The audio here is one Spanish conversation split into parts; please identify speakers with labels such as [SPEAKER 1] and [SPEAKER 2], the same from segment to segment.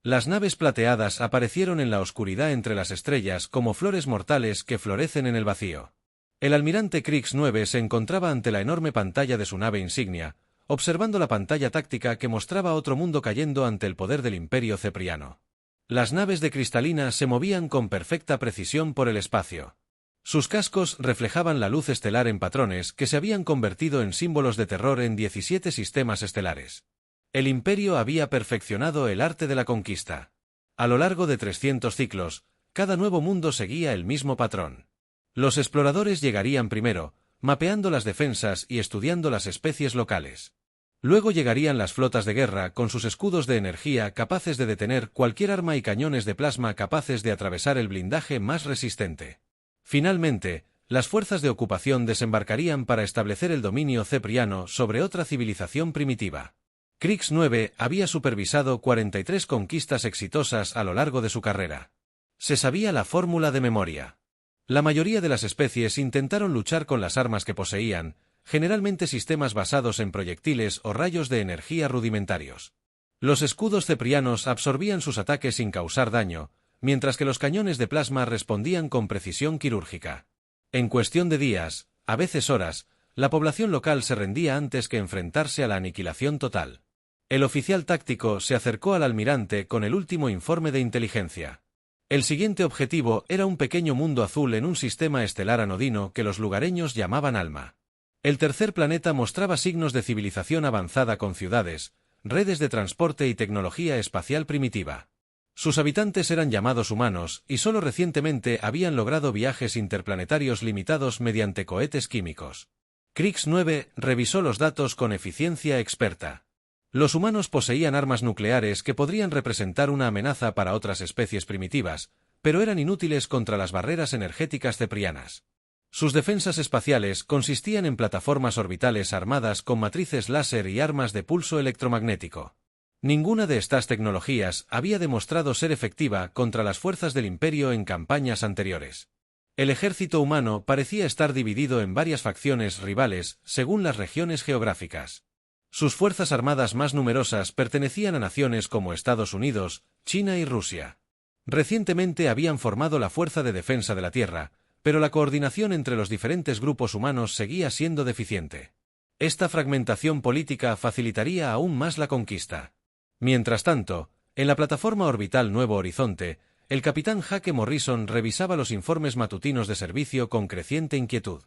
[SPEAKER 1] Las naves plateadas aparecieron en la oscuridad entre las estrellas como flores mortales que florecen en el vacío. El almirante Kriegs 9 se encontraba ante la enorme pantalla de su nave insignia, observando la pantalla táctica que mostraba otro mundo cayendo ante el poder del Imperio Cepriano. Las naves de Cristalina se movían con perfecta precisión por el espacio. Sus cascos reflejaban la luz estelar en patrones que se habían convertido en símbolos de terror en 17 sistemas estelares. El Imperio había perfeccionado el arte de la conquista. A lo largo de 300 ciclos, cada nuevo mundo seguía el mismo patrón. Los exploradores llegarían primero, mapeando las defensas y estudiando las especies locales. Luego llegarían las flotas de guerra con sus escudos de energía capaces de detener cualquier arma y cañones de plasma capaces de atravesar el blindaje más resistente. Finalmente, las fuerzas de ocupación desembarcarían para establecer el dominio cepriano sobre otra civilización primitiva. Kriegs 9 había supervisado 43 conquistas exitosas a lo largo de su carrera. Se sabía la fórmula de memoria. La mayoría de las especies intentaron luchar con las armas que poseían, generalmente sistemas basados en proyectiles o rayos de energía rudimentarios. Los escudos ceprianos absorbían sus ataques sin causar daño, mientras que los cañones de plasma respondían con precisión quirúrgica. En cuestión de días, a veces horas, la población local se rendía antes que enfrentarse a la aniquilación total. El oficial táctico se acercó al almirante con el último informe de inteligencia. El siguiente objetivo era un pequeño mundo azul en un sistema estelar anodino que los lugareños llamaban Alma. El tercer planeta mostraba signos de civilización avanzada con ciudades, redes de transporte y tecnología espacial primitiva. Sus habitantes eran llamados humanos y solo recientemente habían logrado viajes interplanetarios limitados mediante cohetes químicos. Kriegs 9 revisó los datos con eficiencia experta. Los humanos poseían armas nucleares que podrían representar una amenaza para otras especies primitivas, pero eran inútiles contra las barreras energéticas ceprianas. Sus defensas espaciales consistían en plataformas orbitales armadas con matrices láser y armas de pulso electromagnético. Ninguna de estas tecnologías había demostrado ser efectiva contra las fuerzas del Imperio en campañas anteriores. El ejército humano parecía estar dividido en varias facciones rivales según las regiones geográficas. Sus fuerzas armadas más numerosas pertenecían a naciones como Estados Unidos, China y Rusia. Recientemente habían formado la Fuerza de Defensa de la Tierra, pero la coordinación entre los diferentes grupos humanos seguía siendo deficiente. Esta fragmentación política facilitaría aún más la conquista. Mientras tanto, en la plataforma orbital Nuevo Horizonte, el capitán Jake Morrison revisaba los informes matutinos de servicio con creciente inquietud.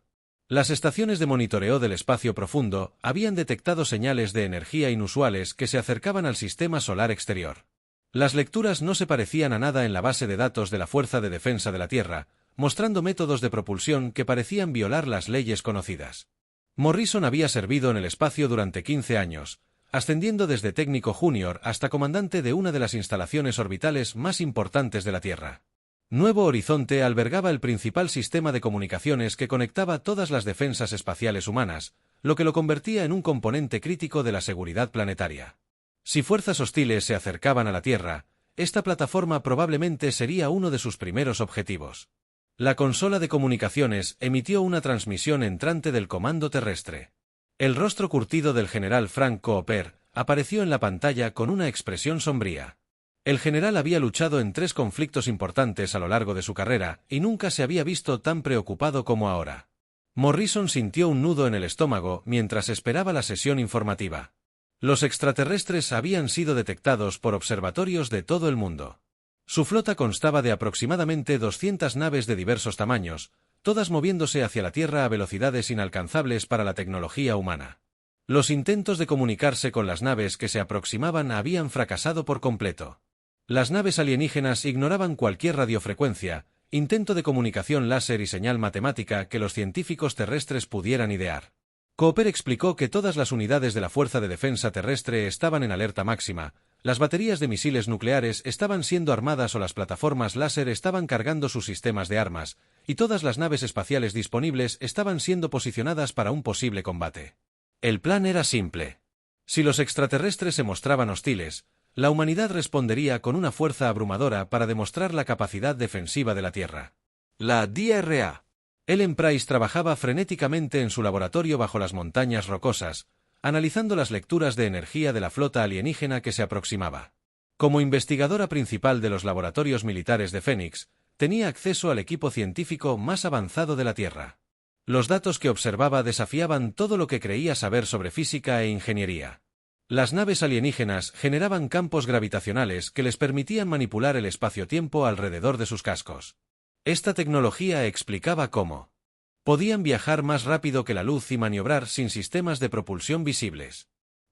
[SPEAKER 1] Las estaciones de monitoreo del espacio profundo habían detectado señales de energía inusuales que se acercaban al sistema solar exterior. Las lecturas no se parecían a nada en la base de datos de la Fuerza de Defensa de la Tierra, mostrando métodos de propulsión que parecían violar las leyes conocidas. Morrison había servido en el espacio durante 15 años, ascendiendo desde técnico junior hasta comandante de una de las instalaciones orbitales más importantes de la Tierra. Nuevo Horizonte albergaba el principal sistema de comunicaciones que conectaba todas las defensas espaciales humanas, lo que lo convertía en un componente crítico de la seguridad planetaria. Si fuerzas hostiles se acercaban a la Tierra, esta plataforma probablemente sería uno de sus primeros objetivos. La consola de comunicaciones emitió una transmisión entrante del comando terrestre. El rostro curtido del general Frank Cooper apareció en la pantalla con una expresión sombría. El general había luchado en 3 conflictos importantes a lo largo de su carrera y nunca se había visto tan preocupado como ahora. Morrison sintió un nudo en el estómago mientras esperaba la sesión informativa. Los extraterrestres habían sido detectados por observatorios de todo el mundo. Su flota constaba de aproximadamente 200 naves de diversos tamaños, todas moviéndose hacia la Tierra a velocidades inalcanzables para la tecnología humana. Los intentos de comunicarse con las naves que se aproximaban habían fracasado por completo. Las naves alienígenas ignoraban cualquier radiofrecuencia, intento de comunicación láser y señal matemática que los científicos terrestres pudieran idear. Cooper explicó que todas las unidades de la Fuerza de Defensa Terrestre estaban en alerta máxima, las baterías de misiles nucleares estaban siendo armadas o las plataformas láser estaban cargando sus sistemas de armas, y todas las naves espaciales disponibles estaban siendo posicionadas para un posible combate. El plan era simple. Si los extraterrestres se mostraban hostiles, la humanidad respondería con una fuerza abrumadora para demostrar la capacidad defensiva de la Tierra. La DRA. Ellen Price trabajaba frenéticamente en su laboratorio bajo las montañas rocosas, analizando las lecturas de energía de la flota alienígena que se aproximaba. Como investigadora principal de los laboratorios militares de Phoenix, tenía acceso al equipo científico más avanzado de la Tierra. Los datos que observaba desafiaban todo lo que creía saber sobre física e ingeniería. Las naves alienígenas generaban campos gravitacionales que les permitían manipular el espacio-tiempo alrededor de sus cascos. Esta tecnología explicaba cómo podían viajar más rápido que la luz y maniobrar sin sistemas de propulsión visibles.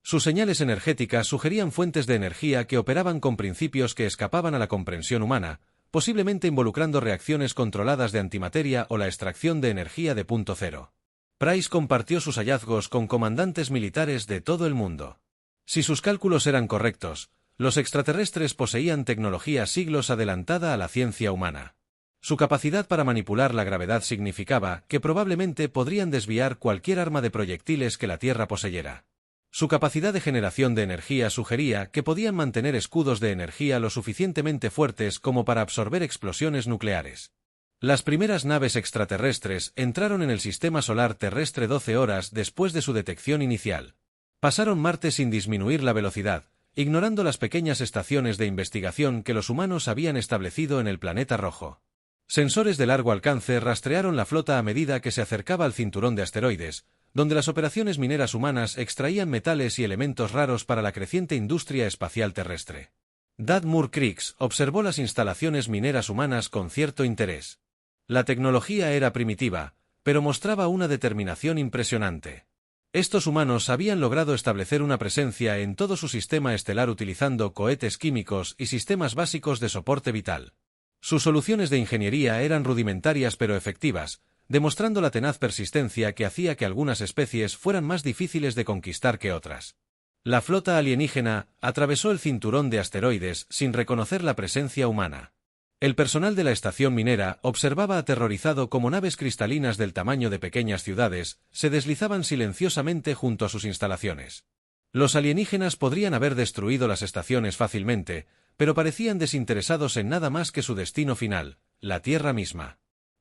[SPEAKER 1] Sus señales energéticas sugerían fuentes de energía que operaban con principios que escapaban a la comprensión humana, posiblemente involucrando reacciones controladas de antimateria o la extracción de energía de punto cero. Price compartió sus hallazgos con comandantes militares de todo el mundo. Si sus cálculos eran correctos, los extraterrestres poseían tecnología siglos adelantada a la ciencia humana. Su capacidad para manipular la gravedad significaba que probablemente podrían desviar cualquier arma de proyectiles que la Tierra poseyera. Su capacidad de generación de energía sugería que podían mantener escudos de energía lo suficientemente fuertes como para absorber explosiones nucleares. Las primeras naves extraterrestres entraron en el sistema solar terrestre 12 horas después de su detección inicial. Pasaron Marte sin disminuir la velocidad, ignorando las pequeñas estaciones de investigación que los humanos habían establecido en el planeta rojo. Sensores de largo alcance rastrearon la flota a medida que se acercaba al cinturón de asteroides, donde las operaciones mineras humanas extraían metales y elementos raros para la creciente industria espacial terrestre. Dad Moore Creeks observó las instalaciones mineras humanas con cierto interés. La tecnología era primitiva, pero mostraba una determinación impresionante. Estos humanos habían logrado establecer una presencia en todo su sistema estelar utilizando cohetes químicos y sistemas básicos de soporte vital. Sus soluciones de ingeniería eran rudimentarias pero efectivas, demostrando la tenaz persistencia que hacía que algunas especies fueran más difíciles de conquistar que otras. La flota alienígena atravesó el cinturón de asteroides sin reconocer la presencia humana. El personal de la estación minera observaba aterrorizado cómo naves cristalinas del tamaño de pequeñas ciudades se deslizaban silenciosamente junto a sus instalaciones. Los alienígenas podrían haber destruido las estaciones fácilmente, pero parecían desinteresados en nada más que su destino final, la Tierra misma.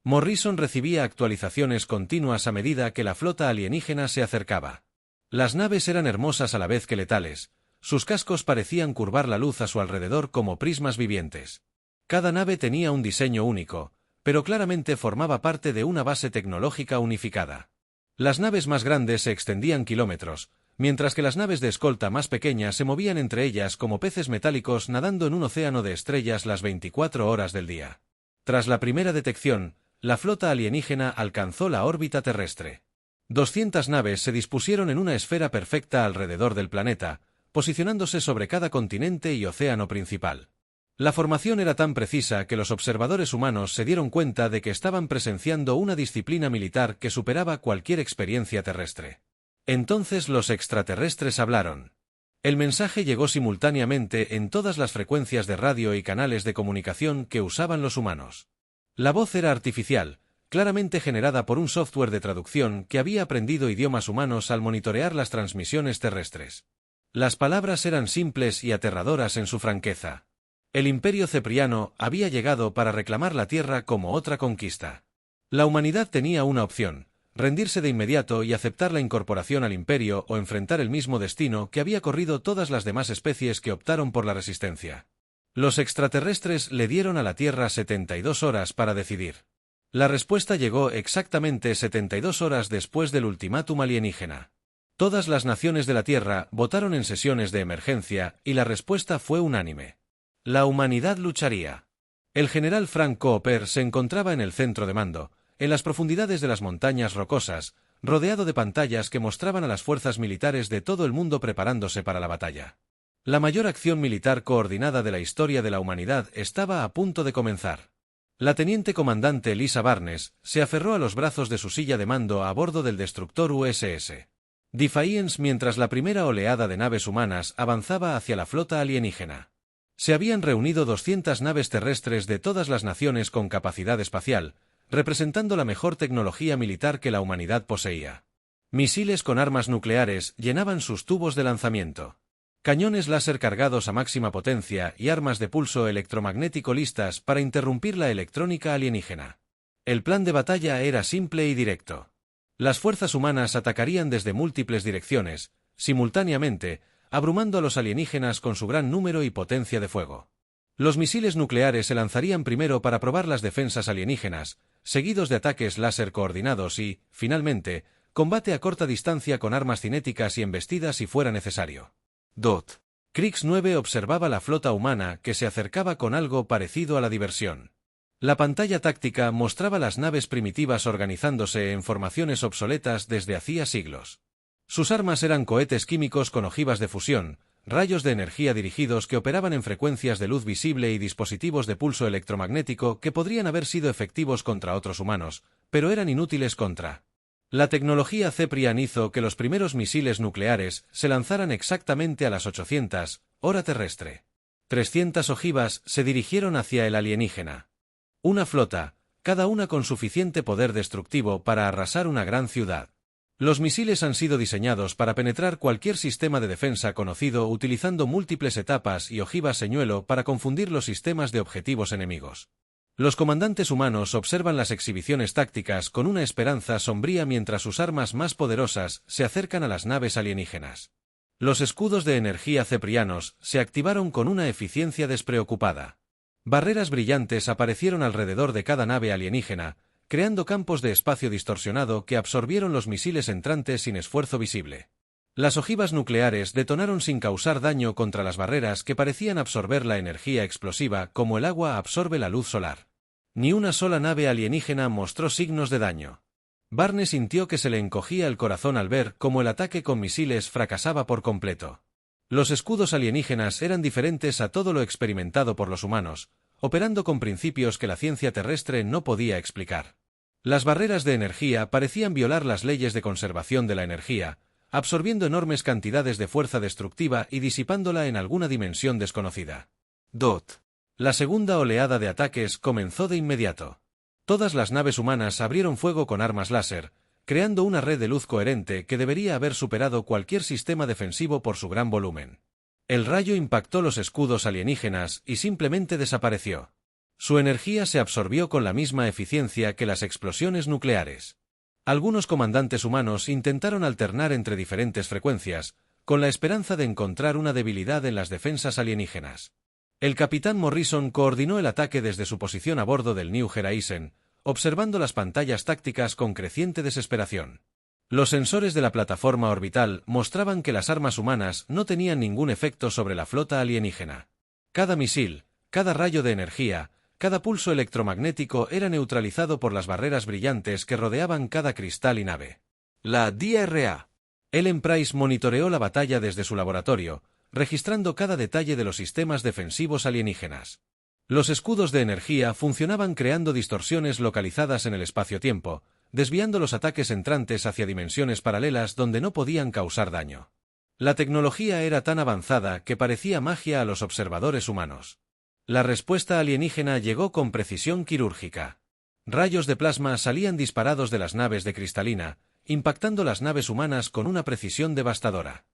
[SPEAKER 1] Morrison recibía actualizaciones continuas a medida que la flota alienígena se acercaba. Las naves eran hermosas a la vez que letales, sus cascos parecían curvar la luz a su alrededor como prismas vivientes. Cada nave tenía un diseño único, pero claramente formaba parte de una base tecnológica unificada. Las naves más grandes se extendían kilómetros, mientras que las naves de escolta más pequeñas se movían entre ellas como peces metálicos nadando en un océano de estrellas las 24 horas del día. Tras la primera detección, la flota alienígena alcanzó la órbita terrestre. 200 naves se dispusieron en una esfera perfecta alrededor del planeta, posicionándose sobre cada continente y océano principal. La formación era tan precisa que los observadores humanos se dieron cuenta de que estaban presenciando una disciplina militar que superaba cualquier experiencia terrestre. Entonces los extraterrestres hablaron. El mensaje llegó simultáneamente en todas las frecuencias de radio y canales de comunicación que usaban los humanos. La voz era artificial, claramente generada por un software de traducción que había aprendido idiomas humanos al monitorear las transmisiones terrestres. Las palabras eran simples y aterradoras en su franqueza. El Imperio Cepriano había llegado para reclamar la Tierra como otra conquista. La humanidad tenía una opción: rendirse de inmediato y aceptar la incorporación al Imperio o enfrentar el mismo destino que había corrido todas las demás especies que optaron por la resistencia. Los extraterrestres le dieron a la Tierra 72 horas para decidir. La respuesta llegó exactamente 72 horas después del ultimátum alienígena. Todas las naciones de la Tierra votaron en sesiones de emergencia y la respuesta fue unánime. La humanidad lucharía. El general Frank Cooper se encontraba en el centro de mando, en las profundidades de las montañas rocosas, rodeado de pantallas que mostraban a las fuerzas militares de todo el mundo preparándose para la batalla. La mayor acción militar coordinada de la historia de la humanidad estaba a punto de comenzar. La teniente comandante Lisa Barnes se aferró a los brazos de su silla de mando a bordo del destructor USS Defiance mientras la primera oleada de naves humanas avanzaba hacia la flota alienígena. Se habían reunido 200 naves terrestres de todas las naciones con capacidad espacial, representando la mejor tecnología militar que la humanidad poseía. Misiles con armas nucleares llenaban sus tubos de lanzamiento. Cañones láser cargados a máxima potencia y armas de pulso electromagnético listas para interrumpir la electrónica alienígena. El plan de batalla era simple y directo. Las fuerzas humanas atacarían desde múltiples direcciones, simultáneamente, abrumando a los alienígenas con su gran número y potencia de fuego. Los misiles nucleares se lanzarían primero para probar las defensas alienígenas, seguidos de ataques láser coordinados y, finalmente, combate a corta distancia con armas cinéticas y embestidas si fuera necesario. Krix 9 observaba la flota humana que se acercaba con algo parecido a la diversión. La pantalla táctica mostraba las naves primitivas organizándose en formaciones obsoletas desde hacía siglos. Sus armas eran cohetes químicos con ojivas de fusión, rayos de energía dirigidos que operaban en frecuencias de luz visible y dispositivos de pulso electromagnético que podrían haber sido efectivos contra otros humanos, pero eran inútiles contra. La tecnología Ceprian hizo que los primeros misiles nucleares se lanzaran exactamente a las 800, hora terrestre. 300 ojivas se dirigieron hacia el alienígena. Una flota, cada una con suficiente poder destructivo para arrasar una gran ciudad. Los misiles han sido diseñados para penetrar cualquier sistema de defensa conocido utilizando múltiples etapas y ojivas señuelo para confundir los sistemas de objetivos enemigos. Los comandantes humanos observan las exhibiciones tácticas con una esperanza sombría mientras sus armas más poderosas se acercan a las naves alienígenas. Los escudos de energía ceprianos se activaron con una eficiencia despreocupada. Barreras brillantes aparecieron alrededor de cada nave alienígena, creando campos de espacio distorsionado que absorbieron los misiles entrantes sin esfuerzo visible. Las ojivas nucleares detonaron sin causar daño contra las barreras que parecían absorber la energía explosiva como el agua absorbe la luz solar. Ni una sola nave alienígena mostró signos de daño. Barney sintió que se le encogía el corazón al ver cómo el ataque con misiles fracasaba por completo. Los escudos alienígenas eran diferentes a todo lo experimentado por los humanos, operando con principios que la ciencia terrestre no podía explicar. Las barreras de energía parecían violar las leyes de conservación de la energía, absorbiendo enormes cantidades de fuerza destructiva y disipándola en alguna dimensión desconocida. La segunda oleada de ataques comenzó de inmediato. Todas las naves humanas abrieron fuego con armas láser, creando una red de luz coherente que debería haber superado cualquier sistema defensivo por su gran volumen. El rayo impactó los escudos alienígenas y simplemente desapareció. Su energía se absorbió con la misma eficiencia que las explosiones nucleares. Algunos comandantes humanos intentaron alternar entre diferentes frecuencias, con la esperanza de encontrar una debilidad en las defensas alienígenas. El capitán Morrison coordinó el ataque desde su posición a bordo del New Horizon, observando las pantallas tácticas con creciente desesperación. Los sensores de la plataforma orbital mostraban que las armas humanas no tenían ningún efecto sobre la flota alienígena. Cada misil, cada rayo de energía, cada pulso electromagnético era neutralizado por las barreras brillantes que rodeaban cada cristal y nave. La DRA. Ellen Price monitoreó la batalla desde su laboratorio, registrando cada detalle de los sistemas defensivos alienígenas. Los escudos de energía funcionaban creando distorsiones localizadas en el espacio-tiempo, desviando los ataques entrantes hacia dimensiones paralelas donde no podían causar daño. La tecnología era tan avanzada que parecía magia a los observadores humanos. La respuesta alienígena llegó con precisión quirúrgica. Rayos de plasma salían disparados de las naves de cristalina, impactando las naves humanas con una precisión devastadora.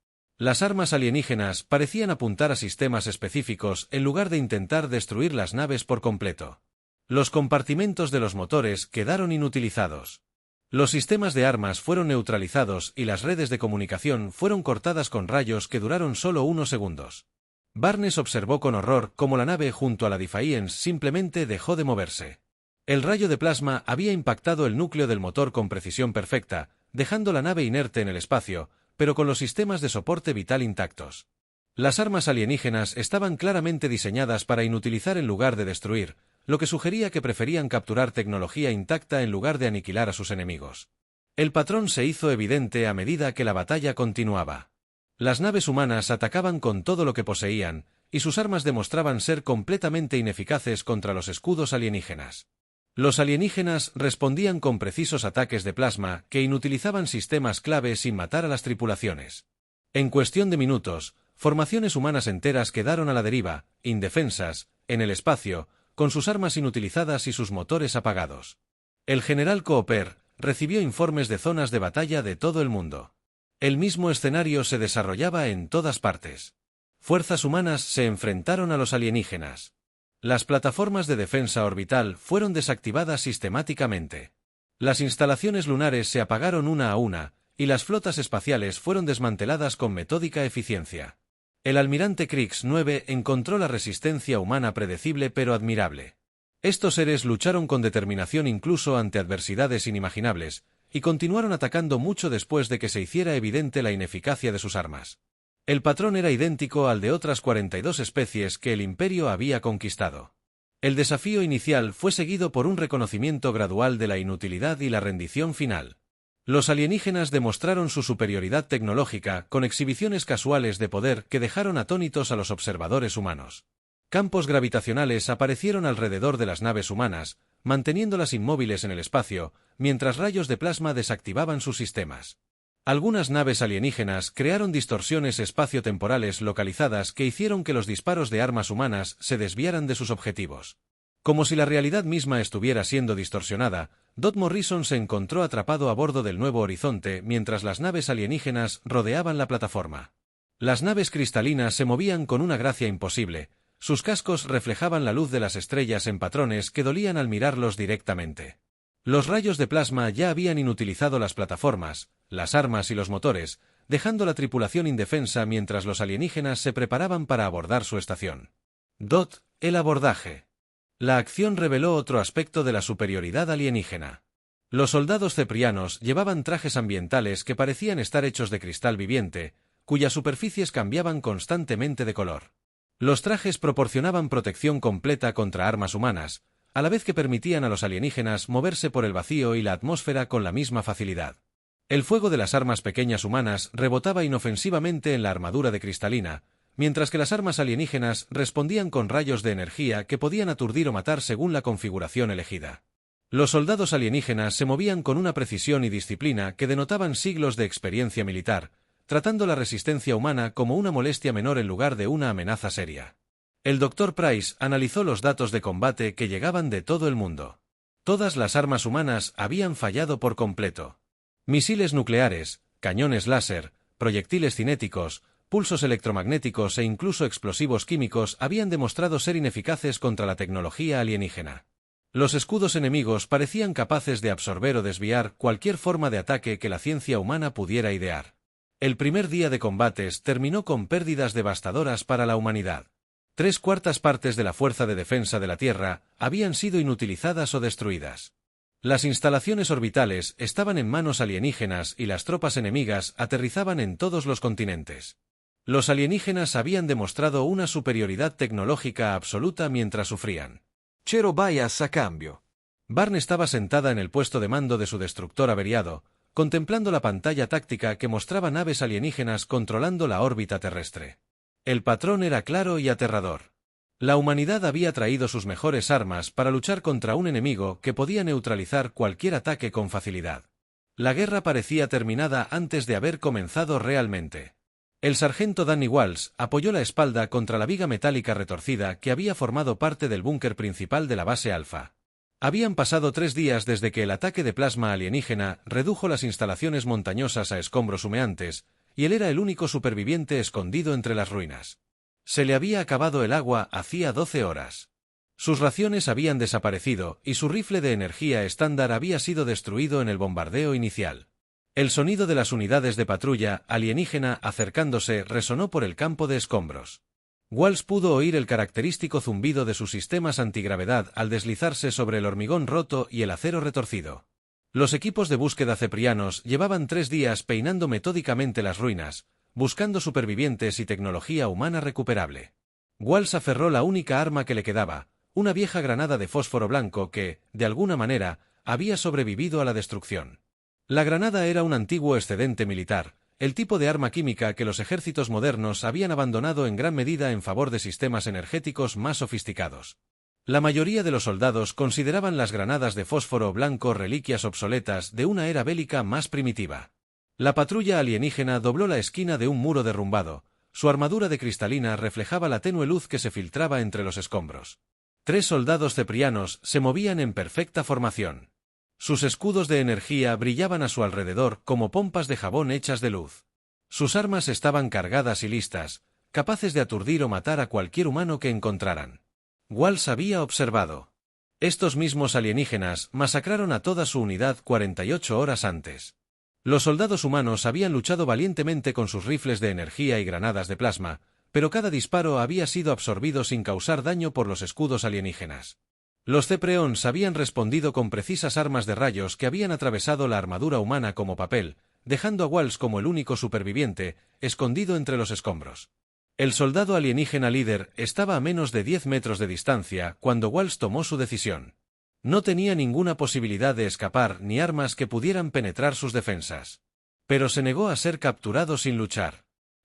[SPEAKER 1] Las armas alienígenas parecían apuntar a sistemas específicos en lugar de intentar destruir las naves por completo. Los compartimentos de los motores quedaron inutilizados. Los sistemas de armas fueron neutralizados y las redes de comunicación fueron cortadas con rayos que duraron solo unos segundos. Barnes observó con horror cómo la nave junto a la Defiance simplemente dejó de moverse. El rayo de plasma había impactado el núcleo del motor con precisión perfecta, dejando la nave inerte en el espacio, pero con los sistemas de soporte vital intactos. Las armas alienígenas estaban claramente diseñadas para inutilizar en lugar de destruir, lo que sugería que preferían capturar tecnología intacta en lugar de aniquilar a sus enemigos. El patrón se hizo evidente a medida que la batalla continuaba. Las naves humanas atacaban con todo lo que poseían, y sus armas demostraban ser completamente ineficaces contra los escudos alienígenas. Los alienígenas respondían con precisos ataques de plasma que inutilizaban sistemas clave sin matar a las tripulaciones. En cuestión de minutos, formaciones humanas enteras quedaron a la deriva, indefensas, en el espacio, con sus armas inutilizadas y sus motores apagados. El general Cooper recibió informes de zonas de batalla de todo el mundo. El mismo escenario se desarrollaba en todas partes. Fuerzas humanas se enfrentaron a los alienígenas. Las plataformas de defensa orbital fueron desactivadas sistemáticamente. Las instalaciones lunares se apagaron una a una, y las flotas espaciales fueron desmanteladas con metódica eficiencia. El almirante Kriegs 9 encontró la resistencia humana predecible pero admirable. Estos seres lucharon con determinación incluso ante adversidades inimaginables, y continuaron atacando mucho después de que se hiciera evidente la ineficacia de sus armas. El patrón era idéntico al de otras 42 especies que el Imperio había conquistado. El desafío inicial fue seguido por un reconocimiento gradual de la inutilidad y la rendición final. Los alienígenas demostraron su superioridad tecnológica con exhibiciones casuales de poder que dejaron atónitos a los observadores humanos. Campos gravitacionales aparecieron alrededor de las naves humanas, manteniéndolas inmóviles en el espacio, mientras rayos de plasma desactivaban sus sistemas. Algunas naves alienígenas crearon distorsiones espaciotemporales localizadas que hicieron que los disparos de armas humanas se desviaran de sus objetivos. Como si la realidad misma estuviera siendo distorsionada, Dot Morrison se encontró atrapado a bordo del Nuevo Horizonte mientras las naves alienígenas rodeaban la plataforma. Las naves cristalinas se movían con una gracia imposible, sus cascos reflejaban la luz de las estrellas en patrones que dolían al mirarlos directamente. Los rayos de plasma ya habían inutilizado las plataformas, las armas y los motores, dejando la tripulación indefensa mientras los alienígenas se preparaban para abordar su estación. Dot, el abordaje. La acción reveló otro aspecto de la superioridad alienígena. Los soldados ceprianos llevaban trajes ambientales que parecían estar hechos de cristal viviente, cuyas superficies cambiaban constantemente de color. Los trajes proporcionaban protección completa contra armas humanas, a la vez que permitían a los alienígenas moverse por el vacío y la atmósfera con la misma facilidad. El fuego de las armas pequeñas humanas rebotaba inofensivamente en la armadura de cristalina, mientras que las armas alienígenas respondían con rayos de energía que podían aturdir o matar según la configuración elegida. Los soldados alienígenas se movían con una precisión y disciplina que denotaban siglos de experiencia militar, tratando la resistencia humana como una molestia menor en lugar de una amenaza seria. El Dr. Price analizó los datos de combate que llegaban de todo el mundo. Todas las armas humanas habían fallado por completo. Misiles nucleares, cañones láser, proyectiles cinéticos, pulsos electromagnéticos e incluso explosivos químicos habían demostrado ser ineficaces contra la tecnología alienígena. Los escudos enemigos parecían capaces de absorber o desviar cualquier forma de ataque que la ciencia humana pudiera idear. El primer día de combates terminó con pérdidas devastadoras para la humanidad. 3/4 partes de la fuerza de defensa de la Tierra habían sido inutilizadas o destruidas. Las instalaciones orbitales estaban en manos alienígenas y las tropas enemigas aterrizaban en todos los continentes. Los alienígenas habían demostrado una superioridad tecnológica absoluta mientras sufrían.
[SPEAKER 2] C'ero bias a cambio.
[SPEAKER 1] Barn estaba sentada en el puesto de mando de su destructor averiado, contemplando la pantalla táctica que mostraba naves alienígenas controlando la órbita terrestre. El patrón era claro y aterrador. La humanidad había traído sus mejores armas para luchar contra un enemigo que podía neutralizar cualquier ataque con facilidad. La guerra parecía terminada antes de haber comenzado realmente. El sargento Danny Walsh apoyó la espalda contra la viga metálica retorcida que había formado parte del búnker principal de la base Alfa. Habían pasado 3 días desde que el ataque de plasma alienígena redujo las instalaciones montañosas a escombros humeantes, y él era el único superviviente escondido entre las ruinas. Se le había acabado el agua hacía 12 horas. Sus raciones habían desaparecido y su rifle de energía estándar había sido destruido en el bombardeo inicial. El sonido de las unidades de patrulla alienígena acercándose resonó por el campo de escombros. Walsh pudo oír el característico zumbido de sus sistemas antigravedad al deslizarse sobre el hormigón roto y el acero retorcido. Los equipos de búsqueda ceprianos llevaban 3 días peinando metódicamente las ruinas, buscando supervivientes y tecnología humana recuperable. Walsh aferró la única arma que le quedaba, una vieja granada de fósforo blanco que, de alguna manera, había sobrevivido a la destrucción. La granada era un antiguo excedente militar, el tipo de arma química que los ejércitos modernos habían abandonado en gran medida en favor de sistemas energéticos más sofisticados. La mayoría de los soldados consideraban las granadas de fósforo blanco reliquias obsoletas de una era bélica más primitiva. La patrulla alienígena dobló la esquina de un muro derrumbado, su armadura de cristalina reflejaba la tenue luz que se filtraba entre los escombros. 3 soldados ceprianos se movían en perfecta formación. Sus escudos de energía brillaban a su alrededor como pompas de jabón hechas de luz. Sus armas estaban cargadas y listas, capaces de aturdir o matar a cualquier humano que encontraran. Walsh había observado. Estos mismos alienígenas masacraron a toda su unidad 48 horas antes. Los soldados humanos habían luchado valientemente con sus rifles de energía y granadas de plasma, pero cada disparo había sido absorbido sin causar daño por los escudos alienígenas. Los Cepreons habían respondido con precisas armas de rayos que habían atravesado la armadura humana como papel, dejando a Walsh como el único superviviente, escondido entre los escombros. El soldado alienígena líder estaba a menos de 10 metros de distancia cuando Walsh tomó su decisión. No tenía ninguna posibilidad de escapar ni armas que pudieran penetrar sus defensas. Pero se negó a ser capturado sin luchar.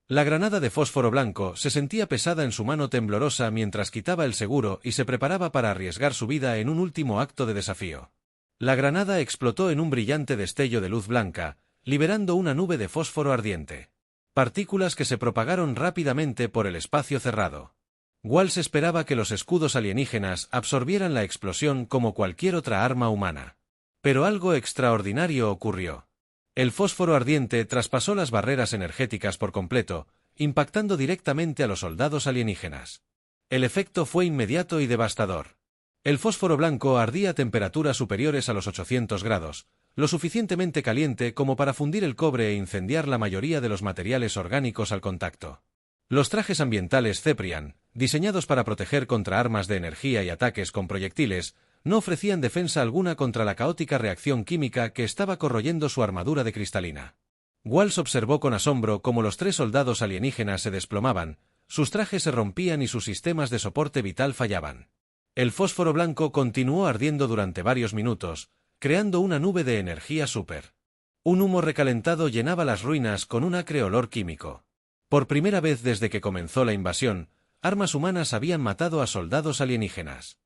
[SPEAKER 1] La granada de fósforo blanco se sentía pesada en su mano temblorosa mientras quitaba el seguro y se preparaba para arriesgar su vida en un último acto de desafío. La granada explotó en un brillante destello de luz blanca, liberando una nube de fósforo ardiente. Partículas que se propagaron rápidamente por el espacio cerrado. Walsh esperaba que los escudos alienígenas absorbieran la explosión como cualquier otra arma humana. Pero algo extraordinario ocurrió. El fósforo ardiente traspasó las barreras energéticas por completo, impactando directamente a los soldados alienígenas. El efecto fue inmediato y devastador. El fósforo blanco ardía a temperaturas superiores a los 800 grados, lo suficientemente caliente como para fundir el cobre e incendiar la mayoría de los materiales orgánicos al contacto. Los trajes ambientales Ceprian, diseñados para proteger contra armas de energía y ataques con proyectiles, no ofrecían defensa alguna contra la caótica reacción química que estaba corroyendo su armadura de cristalina. Walsh observó con asombro cómo los 3 soldados alienígenas se desplomaban, sus trajes se rompían y sus sistemas de soporte vital fallaban. El fósforo blanco continuó ardiendo durante varios minutos, creando una nube de energía súper. Un humo recalentado llenaba las ruinas con un acre olor químico. Por primera vez desde que comenzó la invasión, armas humanas habían matado a soldados alienígenas.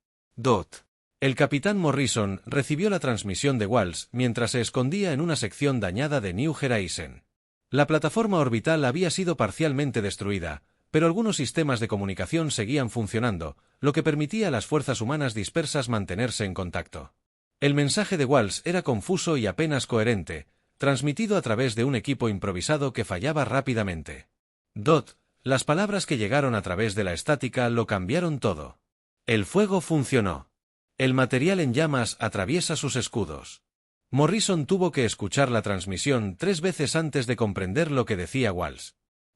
[SPEAKER 1] El capitán Morrison recibió la transmisión de Walsh mientras se escondía en una sección dañada de New Horizon. La plataforma orbital había sido parcialmente destruida, pero algunos sistemas de comunicación seguían funcionando, lo que permitía a las fuerzas humanas dispersas mantenerse en contacto. El mensaje de Walsh era confuso y apenas coherente, transmitido a través de un equipo improvisado que fallaba rápidamente. Las palabras que llegaron a través de la estática lo cambiaron todo. El fuego funcionó. El material en llamas atraviesa sus escudos. Morrison tuvo que escuchar la transmisión 3 veces antes de comprender lo que decía Walsh.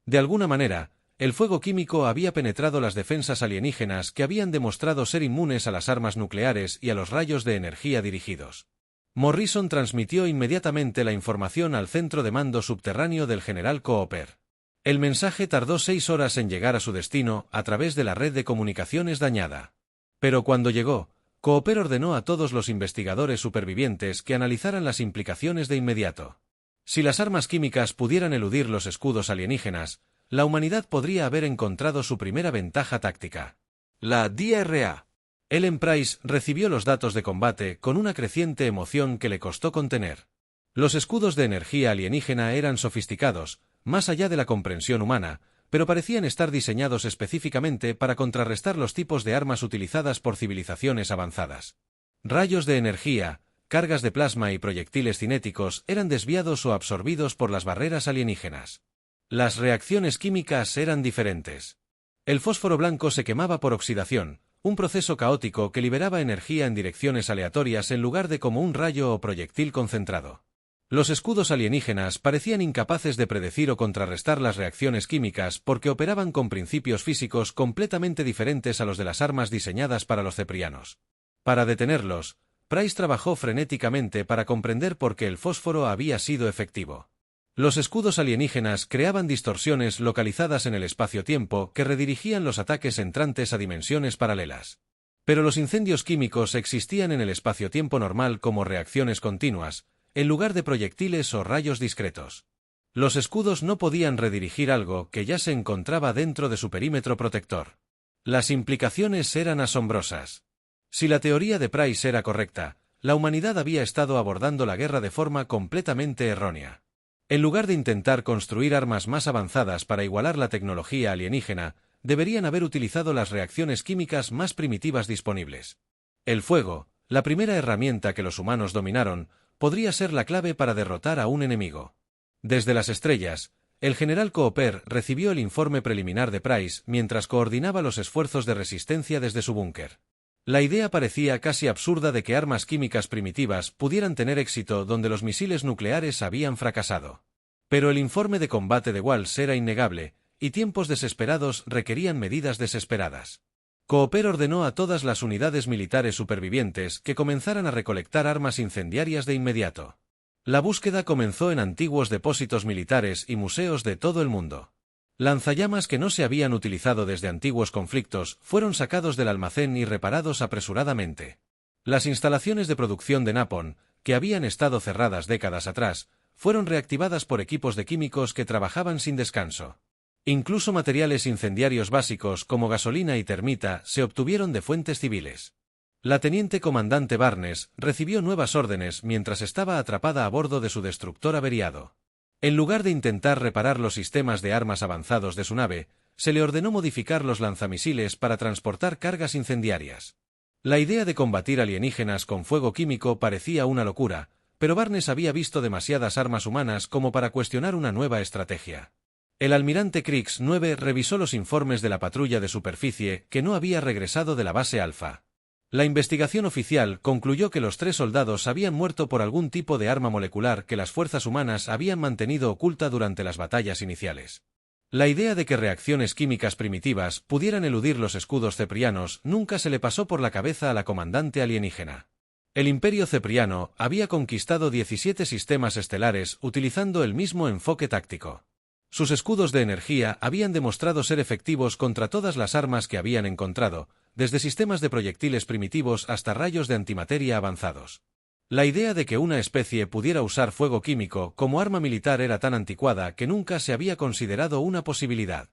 [SPEAKER 1] De alguna manera, el fuego químico había penetrado las defensas alienígenas que habían demostrado ser inmunes a las armas nucleares y a los rayos de energía dirigidos. Morrison transmitió inmediatamente la información al centro de mando subterráneo del general Cooper. El mensaje tardó 6 horas en llegar a su destino a través de la red de comunicaciones dañada. Pero cuando llegó, Cooper ordenó a todos los investigadores supervivientes que analizaran las implicaciones de inmediato. Si las armas químicas pudieran eludir los escudos alienígenas, la humanidad podría haber encontrado su primera ventaja táctica.
[SPEAKER 2] La DRA.
[SPEAKER 1] Ellen Price recibió los datos de combate con una creciente emoción que le costó contener. Los escudos de energía alienígena eran sofisticados, más allá de la comprensión humana, pero parecían estar diseñados específicamente para contrarrestar los tipos de armas utilizadas por civilizaciones avanzadas. Rayos de energía, cargas de plasma y proyectiles cinéticos eran desviados o absorbidos por las barreras alienígenas. Las reacciones químicas eran diferentes. El fósforo blanco se quemaba por oxidación, un proceso caótico que liberaba energía en direcciones aleatorias en lugar de como un rayo o proyectil concentrado. Los escudos alienígenas parecían incapaces de predecir o contrarrestar las reacciones químicas porque operaban con principios físicos completamente diferentes a los de las armas diseñadas para los ceprianos. Para detenerlos, Price trabajó frenéticamente para comprender por qué el fósforo había sido efectivo. Los escudos alienígenas creaban distorsiones localizadas en el espacio-tiempo que redirigían los ataques entrantes a dimensiones paralelas. Pero los incendios químicos existían en el espacio-tiempo normal como reacciones continuas, en lugar de proyectiles o rayos discretos. Los escudos no podían redirigir algo que ya se encontraba dentro de su perímetro protector. Las implicaciones eran asombrosas. Si la teoría de Price era correcta, la humanidad había estado abordando la guerra de forma completamente errónea. En lugar de intentar construir armas más avanzadas para igualar la tecnología alienígena, deberían haber utilizado las reacciones químicas más primitivas disponibles. El fuego, la primera herramienta que los humanos dominaron, podría ser la clave para derrotar a un enemigo. Desde las estrellas, el general Cooper recibió el informe preliminar de Price mientras coordinaba los esfuerzos de resistencia desde su búnker. La idea parecía casi absurda de que armas químicas primitivas pudieran tener éxito donde los misiles nucleares habían fracasado. Pero el informe de combate de Walsh era innegable, y tiempos desesperados requerían medidas desesperadas. Cooper ordenó a todas las unidades militares supervivientes que comenzaran a recolectar armas incendiarias de inmediato. La búsqueda comenzó en antiguos depósitos militares y museos de todo el mundo. Lanzallamas que no se habían utilizado desde antiguos conflictos fueron sacados del almacén y reparados apresuradamente. Las instalaciones de producción de napalm, que habían estado cerradas décadas atrás, fueron reactivadas por equipos de químicos que trabajaban sin descanso. Incluso materiales incendiarios básicos como gasolina y termita se obtuvieron de fuentes civiles. La teniente comandante Barnes recibió nuevas órdenes mientras estaba atrapada a bordo de su destructor averiado. En lugar de intentar reparar los sistemas de armas avanzados de su nave, se le ordenó modificar los lanzamisiles para transportar cargas incendiarias. La idea de combatir alienígenas con fuego químico parecía una locura, pero Barnes había visto demasiadas armas humanas como para cuestionar una nueva estrategia. El almirante Kriegs 9 revisó los informes de la patrulla de superficie que no había regresado de la base Alpha. La investigación oficial concluyó que los 3 soldados habían muerto por algún tipo de arma molecular que las fuerzas humanas habían mantenido oculta durante las batallas iniciales. La idea de que reacciones químicas primitivas pudieran eludir los escudos ceprianos nunca se le pasó por la cabeza a la comandante alienígena. El Imperio Cepriano había conquistado 17 sistemas estelares utilizando el mismo enfoque táctico. Sus escudos de energía habían demostrado ser efectivos contra todas las armas que habían encontrado, desde sistemas de proyectiles primitivos hasta rayos de antimateria avanzados. La idea de que una especie pudiera usar fuego químico como arma militar era tan anticuada que nunca se había considerado una posibilidad.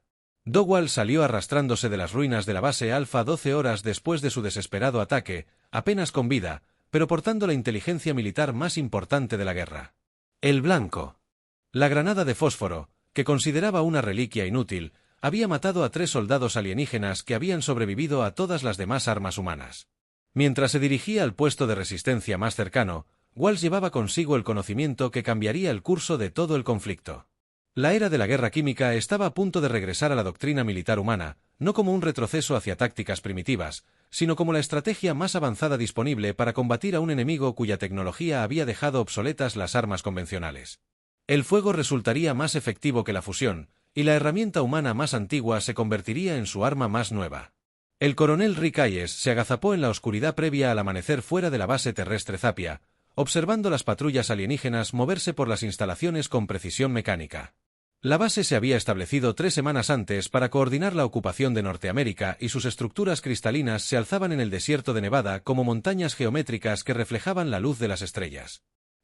[SPEAKER 1] Dowall salió arrastrándose de las ruinas de la base Alpha 12 horas después de su desesperado ataque, apenas con vida, pero portando la inteligencia militar más importante de la guerra. El blanco. La granada de fósforo, que consideraba una reliquia inútil, había matado a 3 soldados alienígenas que habían sobrevivido a todas las demás armas humanas. Mientras se dirigía al puesto de resistencia más cercano, Walsh llevaba consigo el conocimiento que cambiaría el curso de todo el conflicto. La era de la guerra química estaba a punto de regresar a la doctrina militar humana, no como un retroceso hacia tácticas primitivas, sino como la estrategia más avanzada disponible para combatir a un enemigo cuya tecnología había dejado obsoletas las armas convencionales. El fuego resultaría más efectivo que la fusión, y la herramienta humana más antigua se convertiría en su arma más nueva. El coronel Rick Hayes se agazapó en la oscuridad previa al amanecer fuera de la base terrestre Zapia, observando las patrullas alienígenas moverse por las instalaciones con precisión mecánica. La base se había establecido 3 semanas antes para coordinar la ocupación de Norteamérica y sus estructuras cristalinas se alzaban en el desierto de Nevada como montañas geométricas que reflejaban la luz de las estrellas.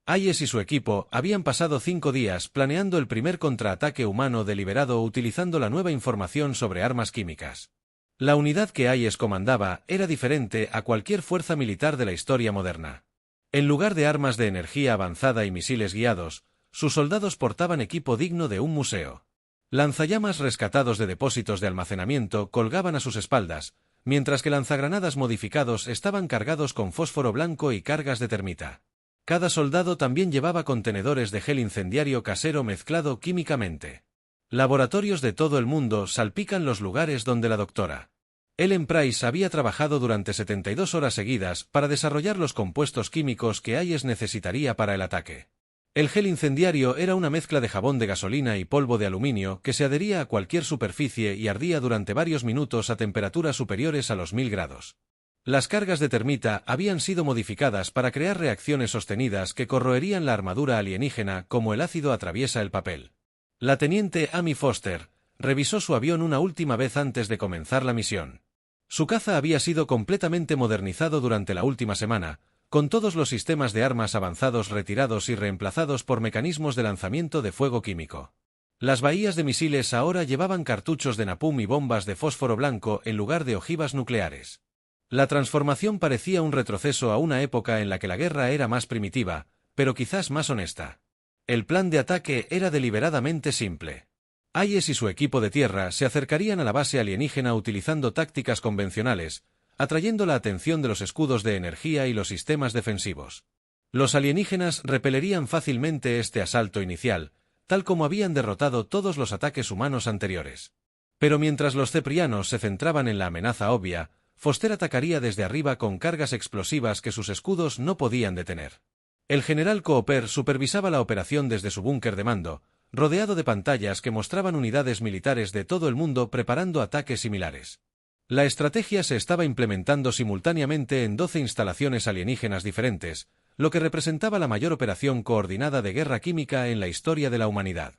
[SPEAKER 1] Hayes y su equipo habían pasado 5 días planeando el primer contraataque humano deliberado utilizando la nueva información sobre armas químicas. La unidad que Hayes comandaba era diferente a cualquier fuerza militar de la historia moderna. En lugar de armas de energía avanzada y misiles guiados, sus soldados portaban equipo digno de un museo. Lanzallamas rescatados de depósitos de almacenamiento colgaban a sus espaldas, mientras que lanzagranadas modificados estaban cargados con fósforo blanco y cargas de termita. Cada soldado también llevaba contenedores de gel incendiario casero mezclado químicamente. Laboratorios de todo el mundo salpican los lugares donde la doctora Ellen Price había trabajado durante 72 horas seguidas para desarrollar los compuestos químicos que Hayes necesitaría para el ataque. El gel incendiario era una mezcla de jabón de gasolina y polvo de aluminio que se adhería a cualquier superficie y ardía durante varios minutos a temperaturas superiores a los 1000 grados. Las cargas de termita habían sido modificadas para crear reacciones sostenidas que corroerían la armadura alienígena como el ácido atraviesa el papel. La teniente Amy Foster revisó su avión una última vez antes de comenzar la misión. Su caza había sido completamente modernizado durante la última semana, con todos los sistemas de armas avanzados retirados y reemplazados por mecanismos de lanzamiento de fuego químico. Las bahías de misiles ahora llevaban cartuchos de napalm y bombas de fósforo blanco en lugar de ojivas nucleares. La transformación parecía un retroceso a una época en la que la guerra era más primitiva, pero quizás más honesta. El plan de ataque era deliberadamente simple. Hayes y su equipo de tierra se acercarían a la base alienígena utilizando tácticas convencionales, atrayendo la atención de los escudos de energía y los sistemas defensivos. Los alienígenas repelerían fácilmente este asalto inicial, tal como habían derrotado todos los ataques humanos anteriores. Pero mientras los ceprianos se centraban en la amenaza obvia, Foster atacaría desde arriba con cargas explosivas que sus escudos no podían detener. El general Cooper supervisaba la operación desde su búnker de mando, rodeado de pantallas que mostraban unidades militares de todo el mundo preparando ataques similares. La estrategia se estaba implementando simultáneamente en 12 instalaciones alienígenas diferentes, lo que representaba la mayor operación coordinada de guerra química en la historia de la humanidad.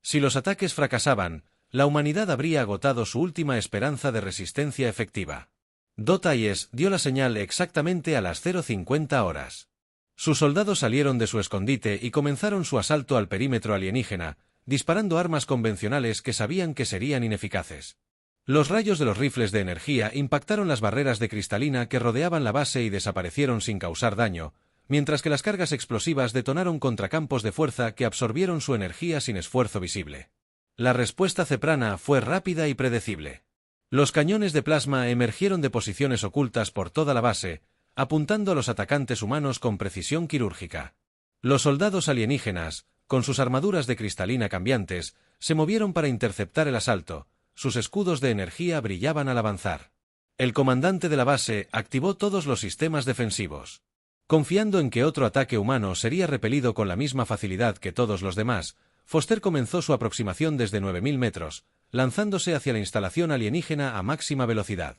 [SPEAKER 1] Si los ataques fracasaban, la humanidad habría agotado su última esperanza de resistencia efectiva. Dotayes dio la señal exactamente a las 0:50 horas. Sus soldados salieron de su escondite y comenzaron su asalto al perímetro alienígena, disparando armas convencionales que sabían que serían ineficaces. Los rayos de los rifles de energía impactaron las barreras de cristalina que rodeaban la base y desaparecieron sin causar daño, mientras que las cargas explosivas detonaron contra campos de fuerza que absorbieron su energía sin esfuerzo visible. La respuesta ceprana fue rápida y predecible. Los cañones de plasma emergieron de posiciones ocultas por toda la base, apuntando a los atacantes humanos con precisión quirúrgica. Los soldados alienígenas, con sus armaduras de cristalina cambiantes, se movieron para interceptar el asalto. Sus escudos de energía brillaban al avanzar. El comandante de la base activó todos los sistemas defensivos. Confiando en que otro ataque humano sería repelido con la misma facilidad que todos los demás, Foster comenzó su aproximación desde 9000 metros, lanzándose hacia la instalación alienígena a máxima velocidad.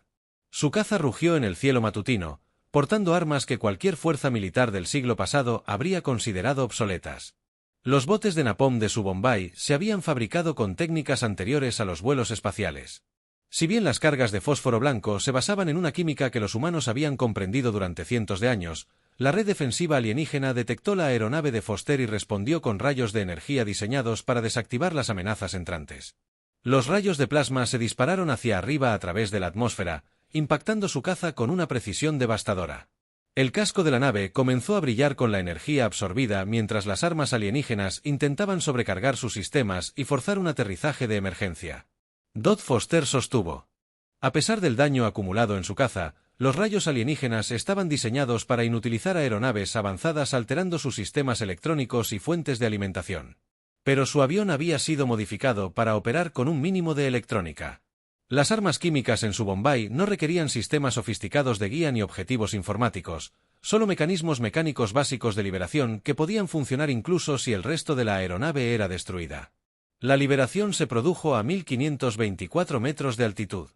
[SPEAKER 1] Su caza rugió en el cielo matutino, portando armas que cualquier fuerza militar del siglo pasado habría considerado obsoletas. Los botes de napalm de su Bombay se habían fabricado con técnicas anteriores a los vuelos espaciales. Si bien las cargas de fósforo blanco se basaban en una química que los humanos habían comprendido durante cientos de años, la red defensiva alienígena detectó la aeronave de Foster y respondió con rayos de energía diseñados para desactivar las amenazas entrantes. Los rayos de plasma se dispararon hacia arriba a través de la atmósfera, impactando su caza con una precisión devastadora. El casco de la nave comenzó a brillar con la energía absorbida mientras las armas alienígenas intentaban sobrecargar sus sistemas y forzar un aterrizaje de emergencia. Dot Foster sostuvo. A pesar del daño acumulado en su caza, los rayos alienígenas estaban diseñados para inutilizar aeronaves avanzadas alterando sus sistemas electrónicos y fuentes de alimentación. Pero su avión había sido modificado para operar con un mínimo de electrónica. Las armas químicas en su Bombay no requerían sistemas sofisticados de guía ni objetivos informáticos, solo mecanismos mecánicos básicos de liberación que podían funcionar incluso si el resto de la aeronave era destruida. La liberación se produjo a 1524 metros de altitud.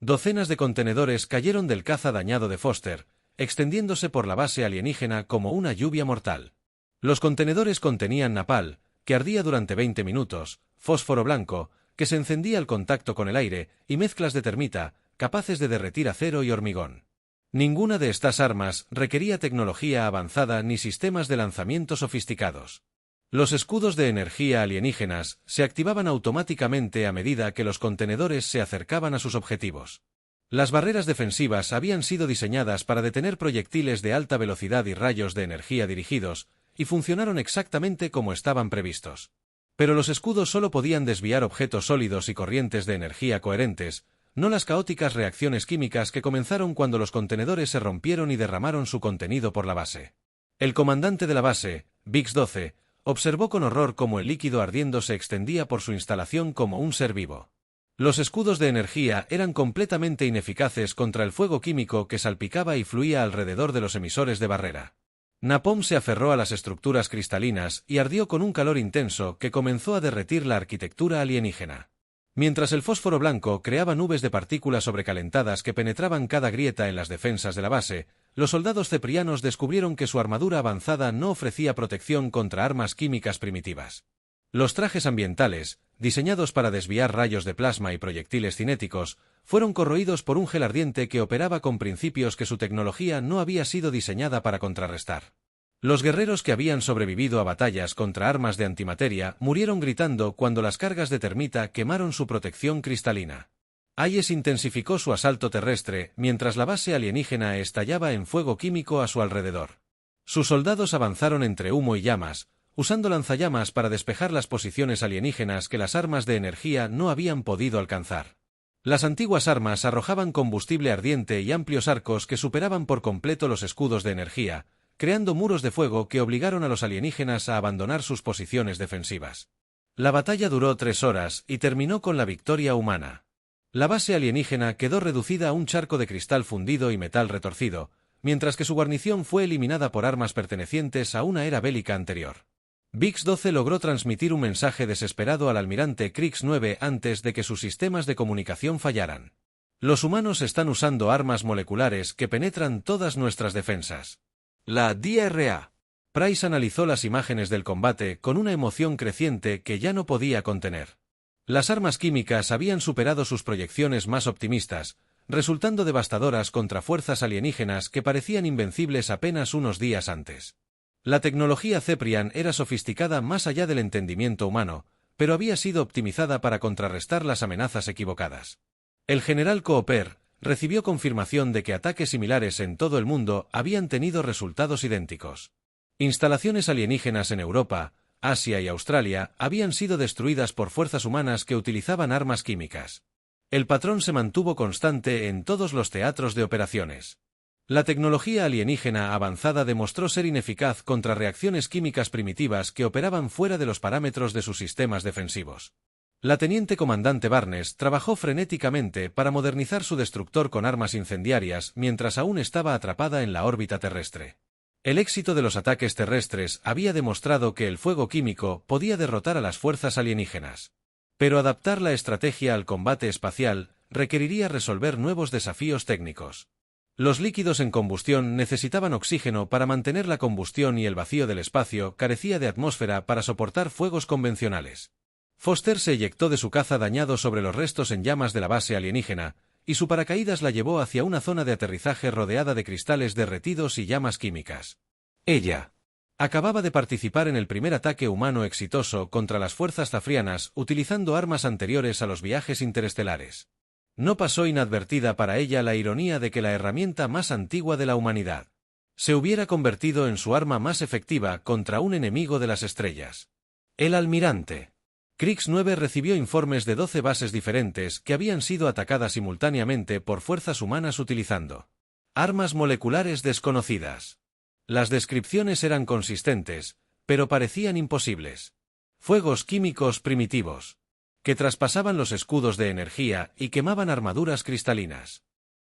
[SPEAKER 1] Docenas de contenedores cayeron del caza dañado de Foster, extendiéndose por la base alienígena como una lluvia mortal. Los contenedores contenían napalm, que ardía durante 20 minutos, fósforo blanco, que se encendía al contacto con el aire, y mezclas de termita, capaces de derretir acero y hormigón. Ninguna de estas armas requería tecnología avanzada ni sistemas de lanzamiento sofisticados. Los escudos de energía alienígenas se activaban automáticamente a medida que los contenedores se acercaban a sus objetivos. Las barreras defensivas habían sido diseñadas para detener proyectiles de alta velocidad y rayos de energía dirigidos, y funcionaron exactamente como estaban previstos. Pero los escudos solo podían desviar objetos sólidos y corrientes de energía coherentes, no las caóticas reacciones químicas que comenzaron cuando los contenedores se rompieron y derramaron su contenido por la base. El comandante de la base, Bix-12, observó con horror cómo el líquido ardiendo se extendía por su instalación como un ser vivo. Los escudos de energía eran completamente ineficaces contra el fuego químico que salpicaba y fluía alrededor de los emisores de barrera. Napalm se aferró a las estructuras cristalinas y ardió con un calor intenso que comenzó a derretir la arquitectura alienígena. Mientras el fósforo blanco creaba nubes de partículas sobrecalentadas que penetraban cada grieta en las defensas de la base, los soldados ceprianos descubrieron que su armadura avanzada no ofrecía protección contra armas químicas primitivas. Los trajes ambientales, diseñados para desviar rayos de plasma y proyectiles cinéticos, fueron corroídos por un gel ardiente que operaba con principios que su tecnología no había sido diseñada para contrarrestar. Los guerreros que habían sobrevivido a batallas contra armas de antimateria murieron gritando cuando las cargas de termita quemaron su protección cristalina. Hayes intensificó su asalto terrestre mientras la base alienígena estallaba en fuego químico a su alrededor. Sus soldados avanzaron entre humo y llamas, usando lanzallamas para despejar las posiciones alienígenas que las armas de energía no habían podido alcanzar. Las antiguas armas arrojaban combustible ardiente y amplios arcos que superaban por completo los escudos de energía, creando muros de fuego que obligaron a los alienígenas a abandonar sus posiciones defensivas. La batalla duró 3 horas y terminó con la victoria humana. La base alienígena quedó reducida a un charco de cristal fundido y metal retorcido, mientras que su guarnición fue eliminada por armas pertenecientes a una era bélica anterior. VIX-12 logró transmitir un mensaje desesperado al almirante Kriegs 9 antes de que sus sistemas de comunicación fallaran. Los humanos están usando armas moleculares que penetran todas nuestras defensas.
[SPEAKER 2] La DRA.
[SPEAKER 1] Price analizó las imágenes del combate con una emoción creciente que ya no podía contener. Las armas químicas habían superado sus proyecciones más optimistas, resultando devastadoras contra fuerzas alienígenas que parecían invencibles apenas unos días antes. La tecnología Ceprian era sofisticada más allá del entendimiento humano, pero había sido optimizada para contrarrestar las amenazas equivocadas. El general Cooper recibió confirmación de que ataques similares en todo el mundo habían tenido resultados idénticos. Instalaciones alienígenas en Europa, Asia y Australia habían sido destruidas por fuerzas humanas que utilizaban armas químicas. El patrón se mantuvo constante en todos los teatros de operaciones. La tecnología alienígena avanzada demostró ser ineficaz contra reacciones químicas primitivas que operaban fuera de los parámetros de sus sistemas defensivos. La teniente comandante Barnes trabajó frenéticamente para modernizar su destructor con armas incendiarias mientras aún estaba atrapada en la órbita terrestre. El éxito de los ataques terrestres había demostrado que el fuego químico podía derrotar a las fuerzas alienígenas. Pero adaptar la estrategia al combate espacial requeriría resolver nuevos desafíos técnicos. Los líquidos en combustión necesitaban oxígeno para mantener la combustión y el vacío del espacio carecía de atmósfera para soportar fuegos convencionales. Foster se eyectó de su caza dañado sobre los restos en llamas de la base alienígena, y su paracaídas la llevó hacia una zona de aterrizaje rodeada de cristales derretidos y llamas químicas. Ella acababa de participar en el primer ataque humano exitoso contra las fuerzas zafrianas utilizando armas anteriores a los viajes interestelares. No pasó inadvertida para ella la ironía de que la herramienta más antigua de la humanidad se hubiera convertido en su arma más efectiva contra un enemigo de las estrellas. El almirante Kriegs 9 recibió informes de 12 bases diferentes que habían sido atacadas simultáneamente por fuerzas humanas utilizando armas moleculares desconocidas. Las descripciones eran consistentes, pero parecían imposibles. Fuegos químicos primitivos que traspasaban los escudos de energía y quemaban armaduras cristalinas.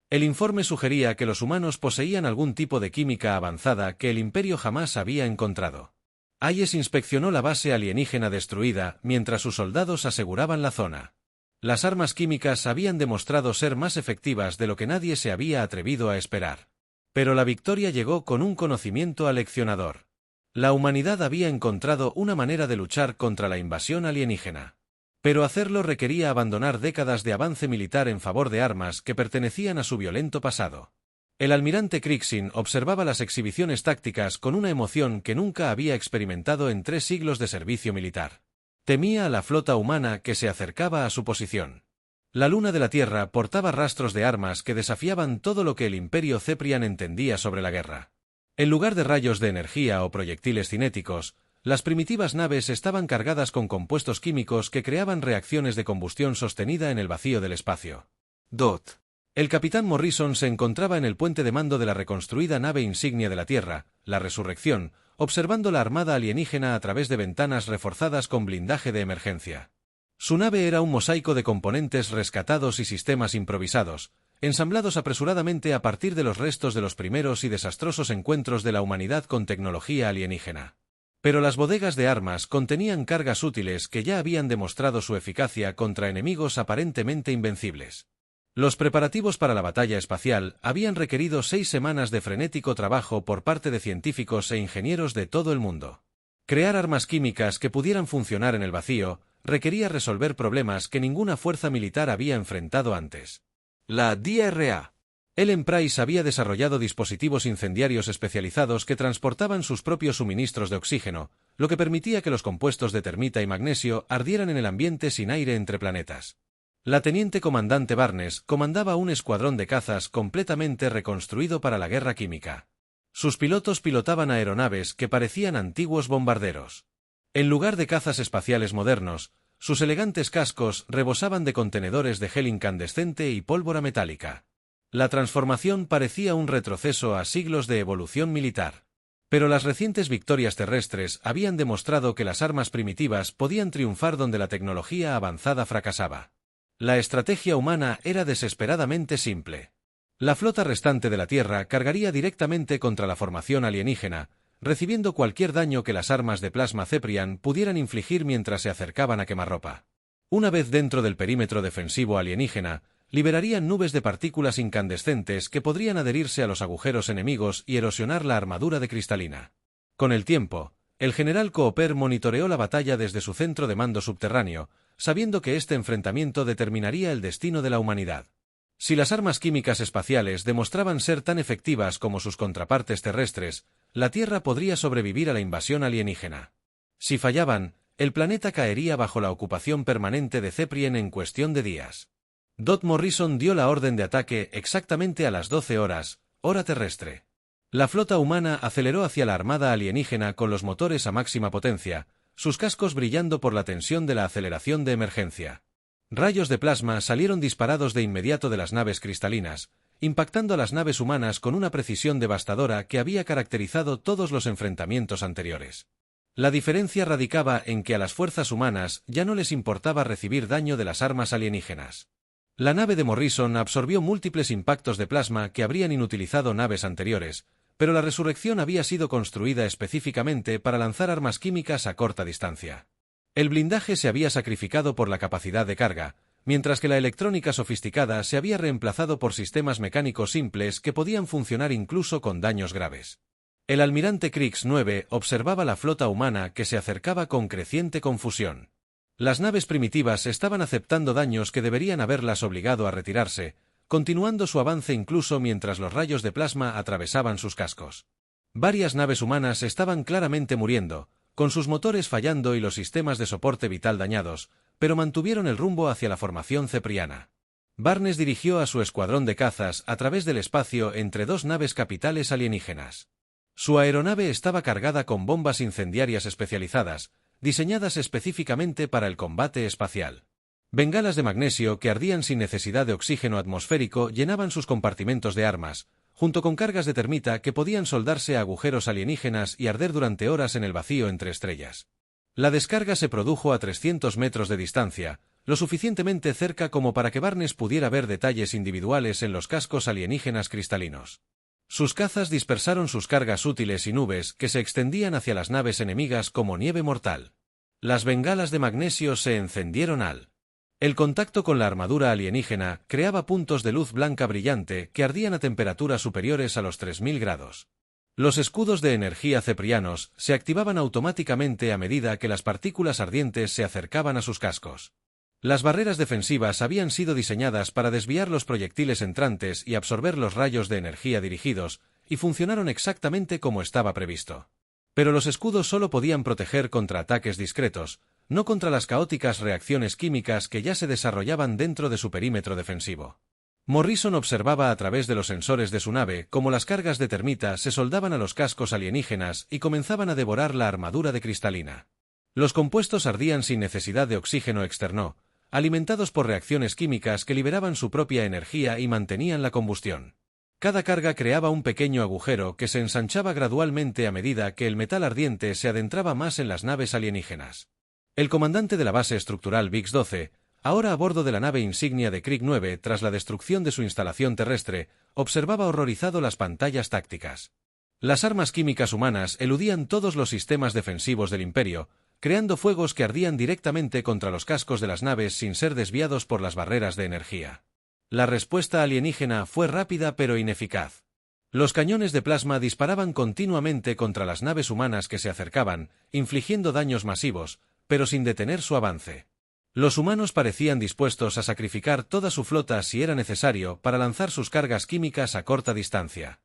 [SPEAKER 1] El informe sugería que los humanos poseían algún tipo de química avanzada que el Imperio jamás había encontrado. Hayes inspeccionó la base alienígena destruida mientras sus soldados aseguraban la zona. Las armas químicas habían demostrado ser más efectivas de lo que nadie se había atrevido a esperar. Pero la victoria llegó con un conocimiento aleccionador. La humanidad había encontrado una manera de luchar contra la invasión alienígena. Pero hacerlo requería abandonar décadas de avance militar en favor de armas que pertenecían a su violento pasado. El almirante Krigsin observaba las exhibiciones tácticas con una emoción que nunca había experimentado en 3 siglos de servicio militar. Temía a la flota humana que se acercaba a su posición. La luna de la Tierra portaba rastros de armas que desafiaban todo lo que el Imperio Ceprian entendía sobre la guerra. En lugar de rayos de energía o proyectiles cinéticos, las primitivas naves estaban cargadas con compuestos químicos que creaban reacciones de combustión sostenida en el vacío del espacio.
[SPEAKER 2] DOT.
[SPEAKER 1] El capitán Morrison se encontraba en el puente de mando de la reconstruida nave insignia de la Tierra, la Resurrección, observando la armada alienígena a través de ventanas reforzadas con blindaje de emergencia. Su nave era un mosaico de componentes rescatados y sistemas improvisados, ensamblados apresuradamente a partir de los restos de los primeros y desastrosos encuentros de la humanidad con tecnología alienígena. Pero las bodegas de armas contenían cargas útiles que ya habían demostrado su eficacia contra enemigos aparentemente invencibles. Los preparativos para la batalla espacial habían requerido 6 semanas de frenético trabajo por parte de científicos e ingenieros de todo el mundo. Crear armas químicas que pudieran funcionar en el vacío requería resolver problemas que ninguna fuerza militar había enfrentado antes.
[SPEAKER 2] La DRA.
[SPEAKER 1] Ellen Price había desarrollado dispositivos incendiarios especializados que transportaban sus propios suministros de oxígeno, lo que permitía que los compuestos de termita y magnesio ardieran en el ambiente sin aire entre planetas. La teniente comandante Barnes comandaba un escuadrón de cazas completamente reconstruido para la guerra química. Sus pilotos pilotaban aeronaves que parecían antiguos bombarderos. En lugar de cazas espaciales modernos, sus elegantes cascos rebosaban de contenedores de gel incandescente y pólvora metálica. La transformación parecía un retroceso a siglos de evolución militar. Pero las recientes victorias terrestres habían demostrado que las armas primitivas podían triunfar donde la tecnología avanzada fracasaba. La estrategia humana era desesperadamente simple. La flota restante de la Tierra cargaría directamente contra la formación alienígena, recibiendo cualquier daño que las armas de plasma Ceprian pudieran infligir mientras se acercaban a quemarropa. Una vez dentro del perímetro defensivo alienígena, liberarían nubes de partículas incandescentes que podrían adherirse a los agujeros enemigos y erosionar la armadura de Cristalina. Con el tiempo, el general Cooper monitoreó la batalla desde su centro de mando subterráneo, sabiendo que este enfrentamiento determinaría el destino de la humanidad. Si las armas químicas espaciales demostraban ser tan efectivas como sus contrapartes terrestres, la Tierra podría sobrevivir a la invasión alienígena. Si fallaban, el planeta caería bajo la ocupación permanente de Ceprien en cuestión de días. Dot Morrison dio la orden de ataque exactamente a las 12 horas, hora terrestre. La flota humana aceleró hacia la armada alienígena con los motores a máxima potencia, sus cascos brillando por la tensión de la aceleración de emergencia. Rayos de plasma salieron disparados de inmediato de las naves cristalinas, impactando a las naves humanas con una precisión devastadora que había caracterizado todos los enfrentamientos anteriores. La diferencia radicaba en que a las fuerzas humanas ya no les importaba recibir daño de las armas alienígenas. La nave de Morrison absorbió múltiples impactos de plasma que habrían inutilizado naves anteriores, pero la resurrección había sido construida específicamente para lanzar armas químicas a corta distancia. El blindaje se había sacrificado por la capacidad de carga, mientras que la electrónica sofisticada se había reemplazado por sistemas mecánicos simples que podían funcionar incluso con daños graves. El almirante Kriegs 9 observaba la flota humana que se acercaba con creciente confusión. Las naves primitivas estaban aceptando daños que deberían haberlas obligado a retirarse, continuando su avance incluso mientras los rayos de plasma atravesaban sus cascos. Varias naves humanas estaban claramente muriendo, con sus motores fallando y los sistemas de soporte vital dañados, pero mantuvieron el rumbo hacia la formación cepriana. Barnes dirigió a su escuadrón de cazas a través del espacio entre dos naves capitales alienígenas. Su aeronave estaba cargada con bombas incendiarias especializadas, diseñadas específicamente para el combate espacial. Bengalas de magnesio que ardían sin necesidad de oxígeno atmosférico llenaban sus compartimentos de armas, junto con cargas de termita que podían soldarse a agujeros alienígenas y arder durante horas en el vacío entre estrellas. La descarga se produjo a 300 metros de distancia, lo suficientemente cerca como para que Barnes pudiera ver detalles individuales en los cascos alienígenas cristalinos. Sus cazas dispersaron sus cargas útiles y nubes que se extendían hacia las naves enemigas como nieve mortal. Las bengalas de magnesio se encendieron El contacto con la armadura alienígena creaba puntos de luz blanca brillante que ardían a temperaturas superiores a los 3000 grados. Los escudos de energía ceprianos se activaban automáticamente a medida que las partículas ardientes se acercaban a sus cascos. Las barreras defensivas habían sido diseñadas para desviar los proyectiles entrantes y absorber los rayos de energía dirigidos, y funcionaron exactamente como estaba previsto. Pero los escudos solo podían proteger contra ataques discretos, no contra las caóticas reacciones químicas que ya se desarrollaban dentro de su perímetro defensivo. Morrison observaba a través de los sensores de su nave cómo las cargas de termita se soldaban a los cascos alienígenas y comenzaban a devorar la armadura de Cristalina. Los compuestos ardían sin necesidad de oxígeno externo, alimentados por reacciones químicas que liberaban su propia energía y mantenían la combustión. Cada carga creaba un pequeño agujero que se ensanchaba gradualmente a medida que el metal ardiente se adentraba más en las naves alienígenas. El comandante de la base estructural VIX-12, ahora a bordo de la nave insignia de Krieg 9 tras la destrucción de su instalación terrestre, observaba horrorizado las pantallas tácticas. Las armas químicas humanas eludían todos los sistemas defensivos del Imperio, creando fuegos que ardían directamente contra los cascos de las naves sin ser desviados por las barreras de energía. La respuesta alienígena fue rápida pero ineficaz. Los cañones de plasma disparaban continuamente contra las naves humanas que se acercaban, infligiendo daños masivos, pero sin detener su avance. Los humanos parecían dispuestos a sacrificar toda su flota si era necesario para lanzar sus cargas químicas a corta distancia.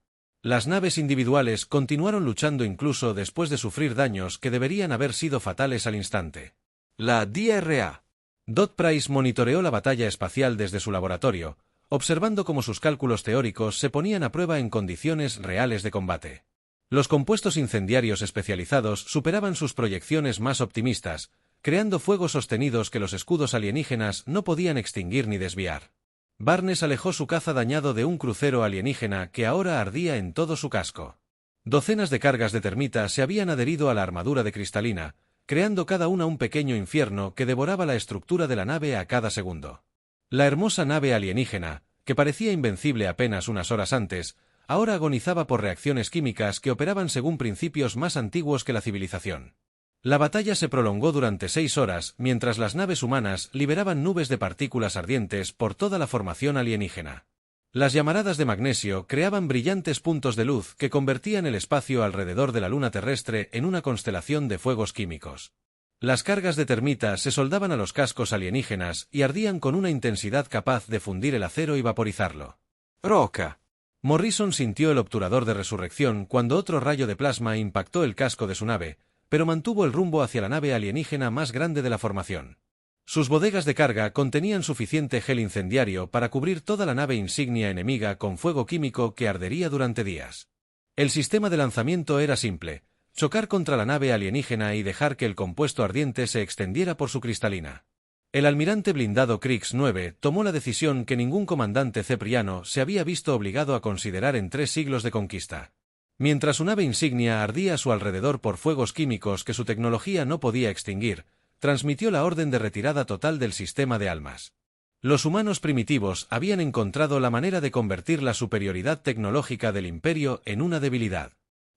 [SPEAKER 1] Las naves individuales continuaron luchando incluso después de sufrir daños que deberían haber sido fatales al instante.
[SPEAKER 2] La DRA.
[SPEAKER 1] Dot Price monitoreó la batalla espacial desde su laboratorio, observando cómo sus cálculos teóricos se ponían a prueba en condiciones reales de combate. Los compuestos incendiarios especializados superaban sus proyecciones más optimistas, creando fuegos sostenidos que los escudos alienígenas no podían extinguir ni desviar. Barnes alejó su caza dañado de un crucero alienígena que ahora ardía en todo su casco. Docenas de cargas de termita se habían adherido a la armadura de Cristalina, creando cada una un pequeño infierno que devoraba la estructura de la nave a cada segundo. La hermosa nave alienígena, que parecía invencible apenas unas horas antes, ahora agonizaba por reacciones químicas que operaban según principios más antiguos que la civilización. La batalla se prolongó durante 6 horas, mientras las naves humanas liberaban nubes de partículas ardientes por toda la formación alienígena. Las llamaradas de magnesio creaban brillantes puntos de luz que convertían el espacio alrededor de la luna terrestre en una constelación de fuegos químicos. Las cargas de termita se soldaban a los cascos alienígenas y ardían con una intensidad capaz de fundir el acero y vaporizarlo.
[SPEAKER 2] Roca.
[SPEAKER 1] Morrison sintió el obturador de resurrección cuando otro rayo de plasma impactó el casco de su nave, pero mantuvo el rumbo hacia la nave alienígena más grande de la formación. Sus bodegas de carga contenían suficiente gel incendiario para cubrir toda la nave insignia enemiga con fuego químico que ardería durante días. El sistema de lanzamiento era simple: chocar contra la nave alienígena y dejar que el compuesto ardiente se extendiera por su cristalina. El almirante blindado Kriegs 9 tomó la decisión que ningún comandante cepriano se había visto obligado a considerar en 3 siglos de conquista. Mientras su nave insignia ardía a su alrededor por fuegos químicos que su tecnología no podía extinguir, transmitió la orden de retirada total del sistema de almas. Los humanos primitivos habían encontrado la manera de convertir la superioridad tecnológica del Imperio en una debilidad.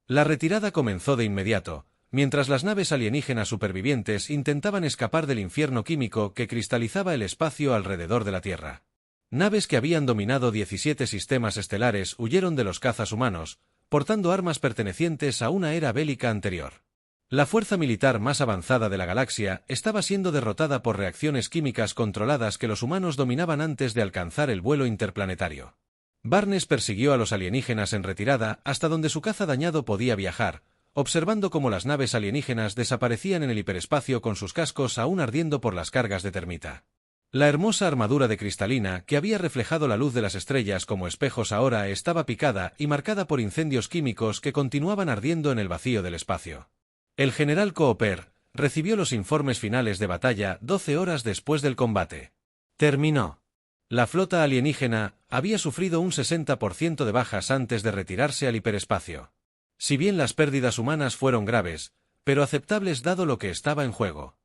[SPEAKER 1] La retirada comenzó de inmediato, mientras las naves alienígenas supervivientes intentaban escapar del infierno químico que cristalizaba el espacio alrededor de la Tierra. Naves que habían dominado 17 sistemas estelares huyeron de los cazas humanos, portando armas pertenecientes a una era bélica anterior. La fuerza militar más avanzada de la galaxia estaba siendo derrotada por reacciones químicas controladas que los humanos dominaban antes de alcanzar el vuelo interplanetario. Barnes persiguió a los alienígenas en retirada hasta donde su caza dañado podía viajar, observando cómo las naves alienígenas desaparecían en el hiperespacio con sus cascos aún ardiendo por las cargas de termita. La hermosa armadura de cristalina, que había reflejado la luz de las estrellas como espejos ahora, estaba picada y marcada por incendios químicos que continuaban ardiendo en el vacío del espacio. El general Cooper recibió los informes finales de batalla 12 horas después del combate. Terminó. La flota alienígena había sufrido un 60% de bajas antes de retirarse al hiperespacio. Si bien las pérdidas humanas fueron graves, pero aceptables dado lo que estaba en juego.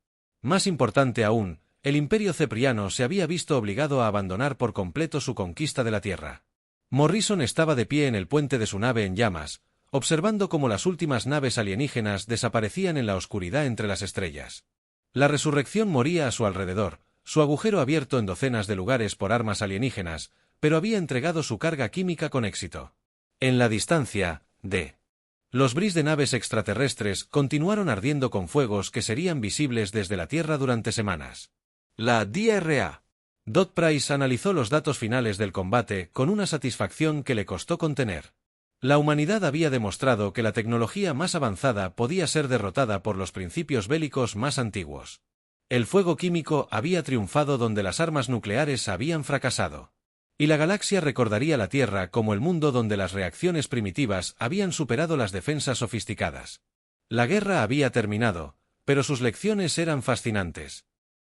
[SPEAKER 1] Más importante aún, el Imperio cepriano se había visto obligado a abandonar por completo su conquista de la Tierra. Morrison estaba de pie en el puente de su nave en llamas, observando cómo las últimas naves alienígenas desaparecían en la oscuridad entre las estrellas. La resurrección moría a su alrededor, su agujero abierto en docenas de lugares por armas alienígenas, pero había entregado su carga química con éxito. En la distancia, los bris de naves extraterrestres continuaron ardiendo con fuegos que serían visibles desde la Tierra durante semanas.
[SPEAKER 2] La DRA.
[SPEAKER 1] Dot Price analizó los datos finales del combate con una satisfacción que le costó contener. La humanidad había demostrado que la tecnología más avanzada podía ser derrotada por los principios bélicos más antiguos. El fuego químico había triunfado donde las armas nucleares habían fracasado. Y la galaxia recordaría la Tierra como el mundo donde las reacciones primitivas habían superado las defensas sofisticadas. La guerra había terminado, pero sus lecciones eran fascinantes.